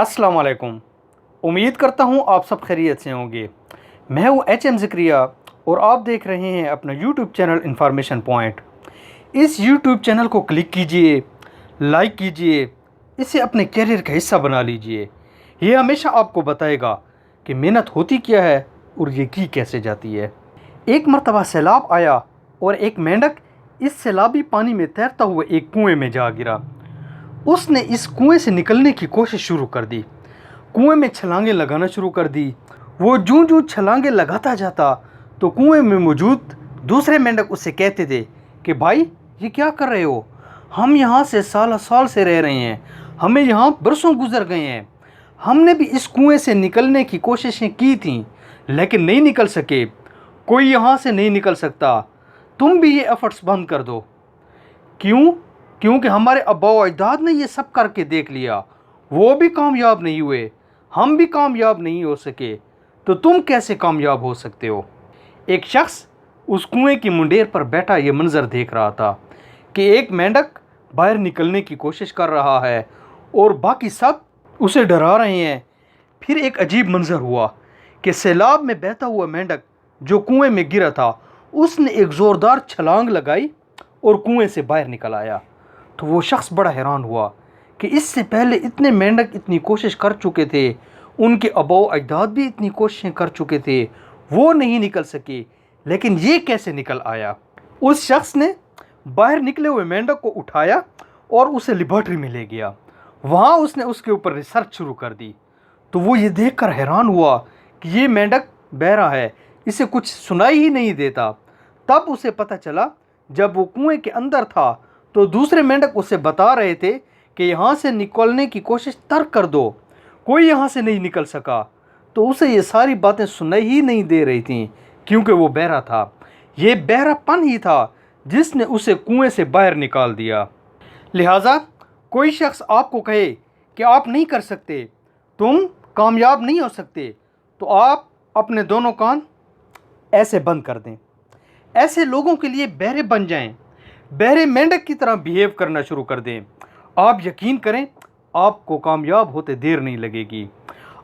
अस्सलाम वालेकुम। उम्मीद करता हूँ आप सब खैरियत से होंगे। मैं हूँ HM ज़करिया और आप देख रहे हैं अपना YouTube चैनल इन्फॉर्मेशन पॉइंट। इस YouTube चैनल को क्लिक कीजिए, लाइक कीजिए, इसे अपने कैरियर का हिस्सा बना लीजिए। ये हमेशा आपको बताएगा कि मेहनत होती क्या है और ये की कैसे जाती है। एक मर्तबा सैलाब आया और एक मेंढक इस सैलाबी पानी में तैरता हुआ एक कुएं में जा गिरा। उसने इस कुएं से निकलने की कोशिश शुरू कर दी, कुएं में छलांगें लगाना शुरू कर दी। वो जूं जूं छलांगें लगाता जाता तो कुएं में मौजूद दूसरे मेंढक उससे कहते थे कि भाई ये क्या कर रहे हो, हम यहाँ से साल साल से रह रहे हैं, हमें यहाँ बरसों गुजर गए हैं, हमने भी इस कुएं से निकलने की कोशिशें की थीं लेकिन नहीं निकल सके, कोई यहाँ से नहीं निकल सकता, तुम भी ये एफर्ट्स बंद कर दो। क्यों? क्योंकि हमारे आबाओ अजदाद ने ये सब करके देख लिया, वो भी कामयाब नहीं हुए, हम भी कामयाब नहीं हो सके, तो तुम कैसे कामयाब हो सकते हो। एक शख्स उस कुएं की मुंडेर पर बैठा ये मंजर देख रहा था कि एक मेंढक बाहर निकलने की कोशिश कर रहा है और बाकी सब उसे डरा रहे हैं। फिर एक अजीब मंजर हुआ कि सैलाब में बहता हुआ मेंढक जो कुएं में गिरा था, उसने एक ज़ोरदार छलांग लगाई और कुएं से बाहर निकल आया। तो वो शख्स बड़ा हैरान हुआ कि इससे पहले इतने मेंढक इतनी कोशिश कर चुके थे, उनके आबाओ अजदाद भी इतनी कोशिशें कर चुके थे, वो नहीं निकल सके, लेकिन ये कैसे निकल आया। उस शख्स ने बाहर निकले हुए मेंढक को उठाया और उसे लेबॉर्ट्री में ले गया। वहाँ उसने उसके ऊपर रिसर्च शुरू कर दी। तो वो ये देखकर हैरान हुआ कि ये मेंढक बहरा है, इसे कुछ सुनाई ही नहीं देता। तब उसे पता चला, जब वो कुएं के अंदर था तो दूसरे मेंढक उसे बता रहे थे कि यहाँ से निकलने की कोशिश तर्क कर दो, कोई यहाँ से नहीं निकल सका। तो उसे ये सारी बातें सुनाई ही नहीं दे रही थीं क्योंकि वो बहरा था। ये बहरापन ही था जिसने उसे कुएं से बाहर निकाल दिया। लिहाजा कोई शख्स आपको कहे कि आप नहीं कर सकते, तुम कामयाब नहीं हो सकते, तो आप अपने दोनों कान ऐसे बंद कर दें। ऐसे लोगों के लिए बहरे बन जाएं, बहरे मेंढक की तरह बिहेव करना शुरू कर दें। आप यकीन करें, आपको कामयाब होते देर नहीं लगेगी।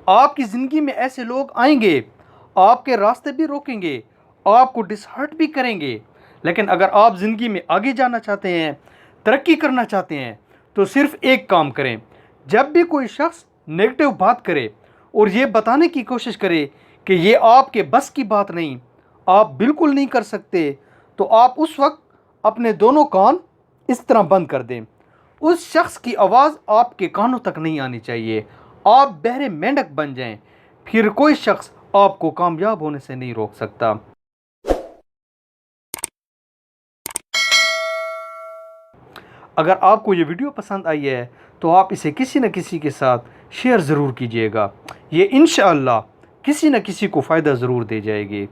आपकी ज़िंदगी में ऐसे लोग आएंगे, आपके रास्ते भी रोकेंगे, आपको डिसहर्ट भी करेंगे, लेकिन अगर आप ज़िंदगी में आगे जाना चाहते हैं, तरक्की करना चाहते हैं, तो सिर्फ एक काम करें। जब भी कोई शख्स नेगेटिव बात करे और ये बताने की कोशिश करे कि ये आपके बस की बात नहीं, आप बिल्कुल नहीं कर सकते, तो आप उस वक्त अपने दोनों कान इस तरह बंद कर दें। उस शख्स की आवाज़ आपके कानों तक नहीं आनी चाहिए। आप बहरे मेंढक बन जाएं, फिर कोई शख्स आपको कामयाब होने से नहीं रोक सकता। अगर आपको ये वीडियो पसंद आई है तो आप इसे किसी न किसी के साथ शेयर ज़रूर कीजिएगा। ये इंशाअल्लाह किसी न किसी को फ़ायदा ज़रूर दे जाएगी।